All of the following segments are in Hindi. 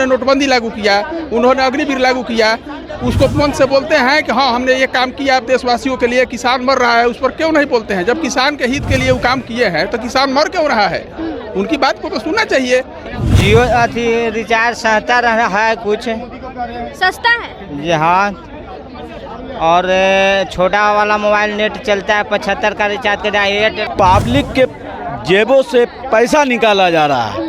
उन्होंने नोटबंदी लागू किया, उन्होंने अग्निवीर लागू किया, उसको मन से बोलते हैं कि हाँ हमने ये काम किया देशवासियों के लिए, किसान मर रहा है, उस पर क्यों नहीं बोलते हैं? जब किसान के हित के लिए वो काम किए हैं तो किसान मर क्यों रहा है? उनकी बात को तो सुनना चाहिए। जियो रिचार्ज सस्ता रहा है, कुछ सस्ता है जी हाँ, और छोटा वाला मोबाइल नेट चलता है 75 का रिचार्ज कर एयरटेल। पब्लिक के जेबों से पैसा निकाला जा रहा है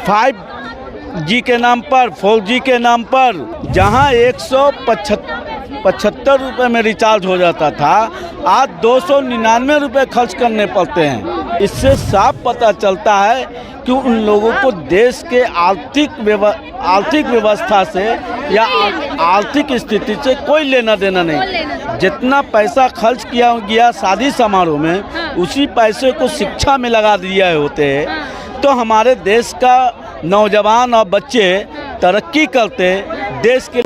5G के नाम पर, 4G के नाम पर। जहां 175 रुपये में रिचार्ज हो जाता था, आज 299 रुपये खर्च करने पड़ते हैं। इससे साफ पता चलता है कि उन लोगों को देश के आर्थिक व्यवस्था से या आर्थिक स्थिति से कोई लेना देना नहीं। जितना पैसा खर्च किया गया शादी समारोह में, उसी पैसे को शिक्षा में लगा दिया होते तो हमारे देश का नौजवान और बच्चे तरक्की करते देश के।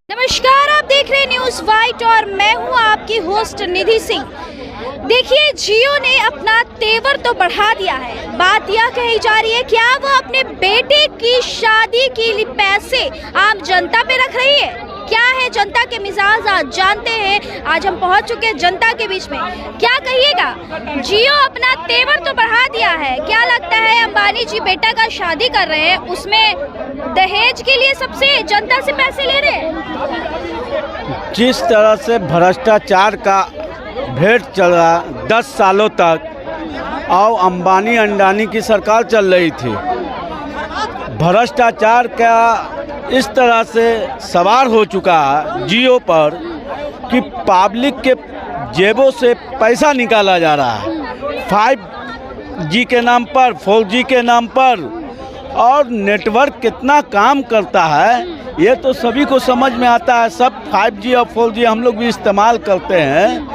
नमस्कार, आप देख रहे हैं न्यूज़ वाइट और मैं हूं आपकी होस्ट निधि सिंह। देखिए, जियो ने अपना तेवर तो बढ़ा दिया है। बात यह कही जा रही है क्या वो अपने बेटे की शादी के लिए पैसे आम जनता पे रख रही है? क्या है जनता के मिजाज, आज जानते हैं। आज हम पहुंच चुके हैं जनता के बीच में। क्या कहिएगा, जियो अपना तेवर तो बढ़ा दिया है। क्या लगता है अंबानी जी बेटा का शादी कर रहे हैं, उसमें दहेज के लिए सबसे जनता से पैसे ले रहे हैं? जिस तरह से भ्रष्टाचार का भेंट चल रहा 10 सालों तक, और अंबानी अंडानी की सरकार चल रही थी, भ्रष्टाचार का इस तरह से सवार हो चुका है जियो पर कि पब्लिक के जेबों से पैसा निकाला जा रहा है 5G के नाम पर, 4G के नाम पर। और नेटवर्क कितना काम करता है ये तो सभी को समझ में आता है। सब 5G और 4G हम लोग भी इस्तेमाल करते हैं।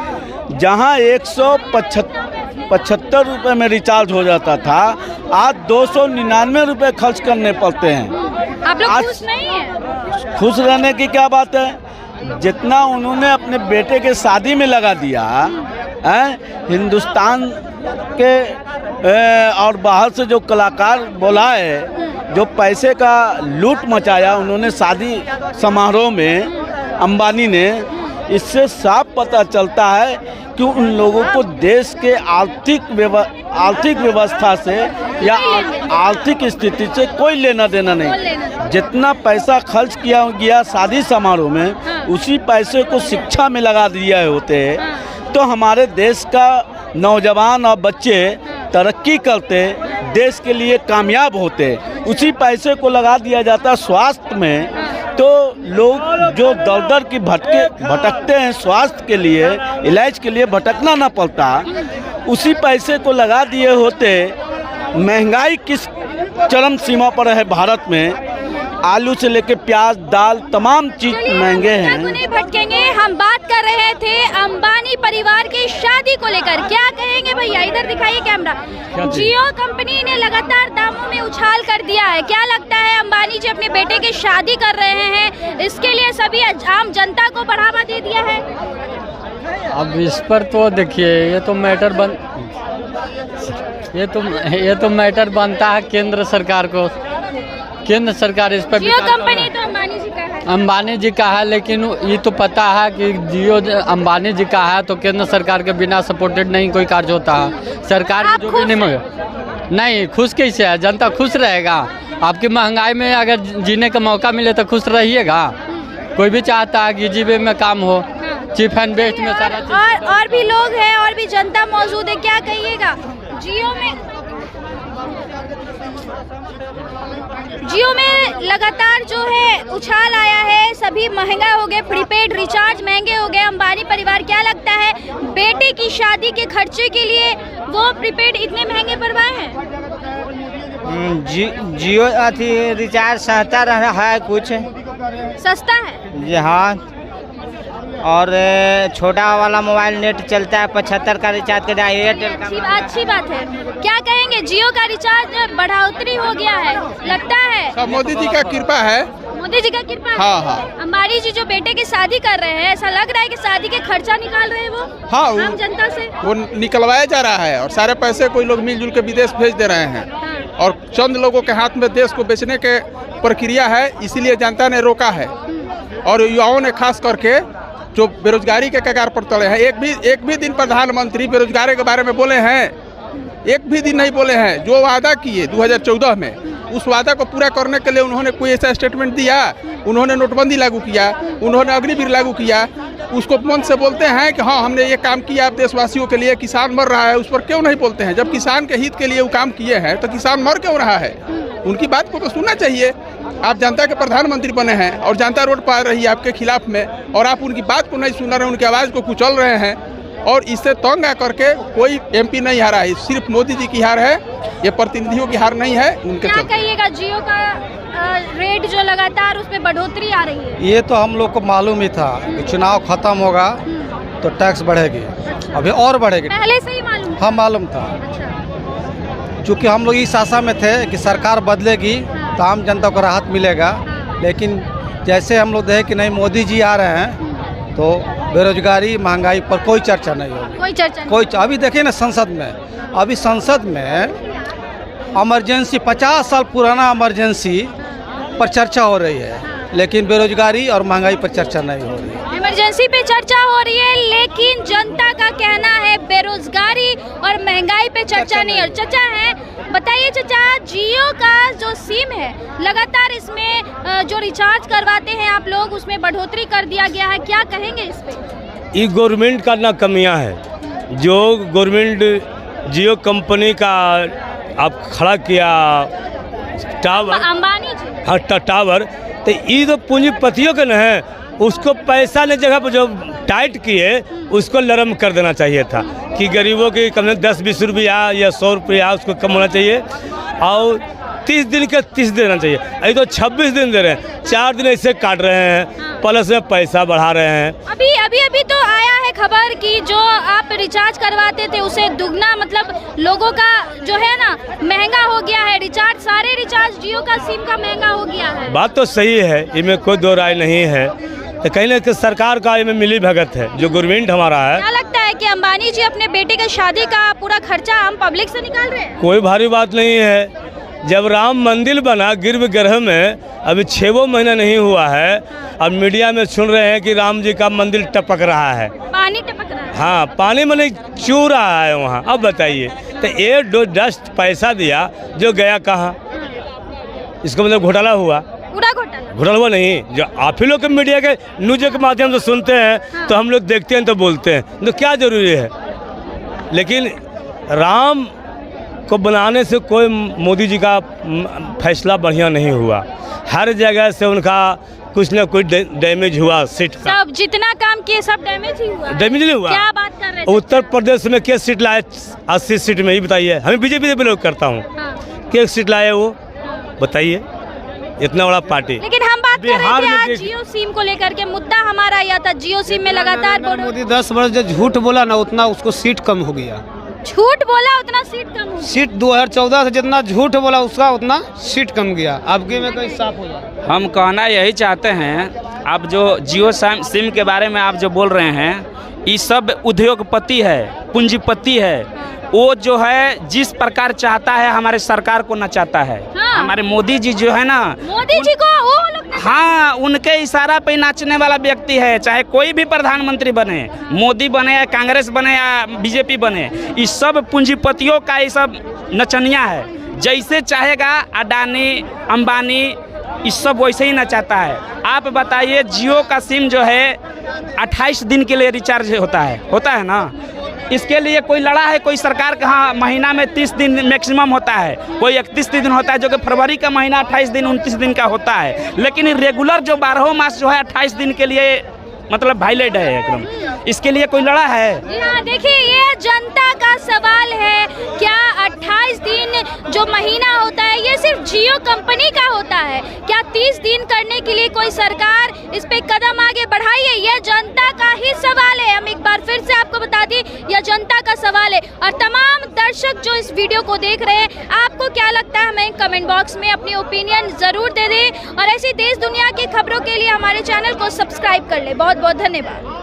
जहां 175 रुपये में रिचार्ज हो जाता था, आज 299 रुपये खर्च करने पड़ते हैं। आप लोग खुश नहीं हैं? खुश रहने की क्या बात है? जितना उन्होंने अपने बेटे के शादी में लगा दिया है, हिंदुस्तान के और बाहर से जो कलाकार बुलाए, जो पैसे का लूट मचाया उन्होंने शादी समारोह में अंबानी ने, इससे साफ पता चलता है कि उन लोगों को देश के आर्थिक व्यवस्था से या आर्थिक स्थिति से कोई लेना देना नहीं। जितना पैसा खर्च किया गया शादी समारोह में, उसी पैसे को शिक्षा में लगा दिया होते तो हमारे देश का नौजवान और बच्चे तरक्की करते, देश के लिए कामयाब होते। उसी पैसे को लगा दिया जाता स्वास्थ्य में, तो लोग जो दर की भटकते हैं स्वास्थ्य के लिए, इलाज के लिए भटकना ना पड़ता। उसी पैसे को लगा दिए होते। महंगाई किस चरम सीमा पर है भारत में, आलू से लेके प्याज, दाल, तमाम चीज महंगे हैं। नहीं भटकेंगे, हम बात कर रहे थे अंबानी परिवार की शादी को लेकर। क्या कहेंगे भैया, इधर दिखाइए कैमरा। जियो कंपनी ने लगातार दामों में उछाल कर दिया है। क्या लगता है अंबानी जी अपने बेटे की शादी कर रहे हैं, इसके लिए सभी आम जनता को बढ़ावा दे दिया है? अब इस पर तो देखिए, ये तो मैटर बनता है केंद्र सरकार को। केंद्र सरकार इस पर जियो कंपनी तो अंबानी जी का है। अंबानी जी का है, लेकिन ये तो पता है कि जियो अंबानी जी का है तो केंद्र सरकार के बिना सपोर्टेड नहीं कोई कार्य होता है। सरकार की जो भी नहीं खुश कैसे है? जनता खुश रहेगा? आपकी महंगाई में अगर जीने का मौका मिले तो खुश रहिएगा। कोई भी चाहता है कि जीबे में काम हो, चीप एंड बेस्ट में सारा चीज। और भी लोग हैं, और भी जनता मौजूद है। क्या कहिएगा, जियो में लगातार जो है उछाल आया है, सभी महंगा हो गए, प्रीपेड रिचार्ज महंगे हो गए। अंबानी परिवार, क्या लगता है बेटे की शादी के खर्चे के लिए वो प्रीपेड इतने महंगे भरवाए हैं? जियो रिचार्ज सस्ता रहा है, कुछ सस्ता है जी हाँ, और छोटा वाला मोबाइल नेट चलता है 75 का रिचार्ज कर एयरटेल। अच्छी बात है। क्या कहेंगे, जियो का रिचार्ज बढ़ोतरी हो गया है, लगता है? सब मोदी जी का कृपा है। मोदी जी का कृपा है। हाँ। अंबानी जी जो बेटे की शादी कर रहे हैं, ऐसा लग रहा है कि शादी के खर्चा निकाल रहे हैं वो। हाँ, आम जनता से वो निकलवाया जा रहा है और सारे पैसे कोई लोग मिलजुल के विदेश भेज दे रहे हैं। और चंद लोगों के हाथ में देश को बेचने के प्रक्रिया है, इसीलिए जनता ने रोका है। और युवाओं ने खास करके जो बेरोजगारी के कगार पर तले हैं, एक भी दिन प्रधानमंत्री बेरोजगारी के बारे में बोले हैं? एक भी दिन नहीं बोले हैं। जो वादा किए 2014 में, उस वादा को पूरा करने के लिए उन्होंने कोई ऐसा स्टेटमेंट दिया? उन्होंने नोटबंदी लागू किया, उन्होंने अग्निवीर लागू किया, उसको मन से बोलते हैं कि हाँ हमने ये काम किया आप देशवासियों के लिए, किसान मर रहा है, उस पर क्यों नहीं बोलते हैं? जब किसान के हित के लिए वो काम किए हैं तो किसान मर क्यों रहा है? उनकी बात को तो सुनना चाहिए। आप जनता के प्रधानमंत्री बने हैं और जनता रोड पर आ रही है आपके खिलाफ में, और आप उनकी बात को नहीं सुन रहे हैं, उनकी आवाज़ को कुचल रहे हैं, और इससे तंग आ करके कोई MP नहीं हारा है। सिर्फ मोदी जी की हार है, ये प्रतिनिधियों की हार नहीं है। उनके क्या कहिएगा, जियो का रेट जो लगातार उसमें बढ़ोतरी आ रही है? ये तो हम लोग को मालूम ही था कि चुनाव खत्म होगा तो टैक्स बढ़ेगी, अभी और बढ़ेगी। पहले से ही मालूम? हाँ मालूम था। अच्छा। चूँकि हम लोग इस आशा में थे कि सरकार बदलेगी तो आम जनता को राहत मिलेगा, लेकिन जैसे हम लोग देखे कि नहीं मोदी जी आ रहे हैं तो बेरोजगारी महंगाई पर कोई चर्चा नहीं होगी। कोई चर्चा नहीं। अभी देखिए ना संसद में, अभी संसद में इमरजेंसी 50 साल पुराना इमरजेंसी पर चर्चा हो रही है, लेकिन बेरोजगारी और महंगाई पर चर्चा नहीं हो रही है। इमरजेंसी पे चर्चा हो रही है, लेकिन जनता का कहना है बेरोजगारी और महंगाई पे चर्चा नहीं है। चचा है, बताइए चचा, जियो का जो सिम है लगातार इसमें जो रिचार्ज करवाते हैं आप लोग, उसमें बढ़ोतरी कर दिया गया है, क्या कहेंगे इस पे? ये गवर्नमेंट का ना कमियां है। जो गवर्नमेंट जियो कंपनी का आप खड़ा किया टावर, अंबानी जी, हाँ टावर, तो ये तो पूंजीपतियों के न है, उसको पैसा ने जगह पर जो टाइट किए उसको नरम कर देना चाहिए था कि गरीबों की कम से कम 10-20 रुपया या 100 रुपया उसको कम होना चाहिए, और 30 दिन के 30 देना चाहिए। अभी तो 26 दिन दे रहे हैं, 4 दिन ऐसे काट रहे हैं, प्लस में पैसा बढ़ा रहे हैं। अभी तो आया है खबर कि जो आप रिचार्ज करवाते थे उसे दुगना, मतलब लोगों का जो है ना महंगा हो गया है रिचार्ज, सारे रिचार्ज जियो का सिम का महंगा हो गया है। बात तो सही है, इसमें कोई दो राय नहीं है, तो कहीं ना कहीं सरकार का इसमें मिली भगत है जो गवर्नमेंट हमारा है। क्या लगता है कि अंबानी जी अपने बेटे के शादी का पूरा खर्चा हम पब्लिक से निकाल रहे हैं? कोई भारी बात नहीं है। जब राम मंदिर बना गर्भगृह में, अभी 6 महीना नहीं हुआ है, अब मीडिया में सुन रहे हैं कि राम जी का मंदिर टपक रहा है, पानी टपक रहा है। हाँ पानी में नहीं चू रहा है वहाँ। अब बताइए, तो ये डस्ट पैसा दिया जो गया कहाँ? इसका मतलब घोटाला हुआ? पूरा घोटाला? घोटाला हुआ नहीं, जो आप ही लोग के मीडिया के न्यूज के माध्यम से सुनते हैं तो हम लोग देखते हैं तो बोलते हैं, तो क्या जरूरी है? लेकिन राम को बनाने से कोई मोदी जी का फैसला बढ़िया नहीं हुआ, हर जगह से उनका कुछ ना कुछ डैमेज हुआ। सीट का सब जितना काम किए सब डैमेज ही हुआ। डैमेज नहीं हुआ? क्या बात कर रहे थे? उत्तर प्रदेश में क्या सीट लाए? 80 सीट में, ये बताइए। हमें बीजेपी से बिलोंग करता हूँ, क्या सीट लाए वो बताइए? इतना बड़ा पार्टी। लेकिन हम बात कर बिहार रहे थे में आज जियो सिम को लेकर के, मुद्दा हमारा यह था जियो सिम में लगातार मोदी 10 वर्ष जो झूठ बोला ना, उतना उसको सीट कम हो गया। झूठ बोला उतना सीट कम हो? सीट 2014 से जितना झूठ बोला उसका उतना सीट कम गया। अब के में कहीं साफ हो जाए। हम कहना यही चाहते हैं, आप जो जियो सिम के बारे में आप जो बोल रहे हैं, ये सब उद्योगपति है, पूंजीपति है, वो जो है जिस प्रकार चाहता है हमारे सरकार को नचाता है। हाँ। हमारे मोदी जी जो है ना, मोदी जी को वो लोग हाँ उनके इशारा पे नाचने वाला व्यक्ति है, चाहे कोई भी प्रधानमंत्री बने, मोदी बने या कांग्रेस बने या बीजेपी बने, ये सब पूंजीपतियों का ये सब नचनिया है। जैसे चाहेगा अडानी अंबानी, ये सब वैसे ही नचाता है। आप बताइए, जियो का सिम जो है 28 दिन के लिए रिचार्ज होता है ना, इसके लिए कोई लड़ा है? कोई सरकार का हाँ महीना में 30 दिन मैक्सिमम होता है, कोई 31 दिन होता है, जो कि फरवरी का महीना 28 दिन 29 दिन का होता है, लेकिन रेगुलर जो 12 मास जो है 28 दिन के लिए मतलब वायलेट है एकदम। इसके लिए कोई लड़ा है? जी हाँ, देखिए ये जनता का सवाल है, क्या 28 दिन जो महीना होता है ये सिर्फ जियो कंपनी का होता है? क्या 30 दिन करने के लिए कोई सरकार इस पे कदम आगे बढ़ाई है? यह जनता का ही सवाल है। हम एक बार फिर से आपको बता दें, यह जनता का सवाल है। और तमाम दर्शक जो इस वीडियो को देख रहे हैं, आपको क्या लगता है हमें कमेंट बॉक्स में अपनी ओपिनियन जरूर दे दें, और ऐसी देश दुनिया की खबरों के लिए हमारे चैनल को सब्सक्राइब कर ले। बहुत बहुत धन्यवाद।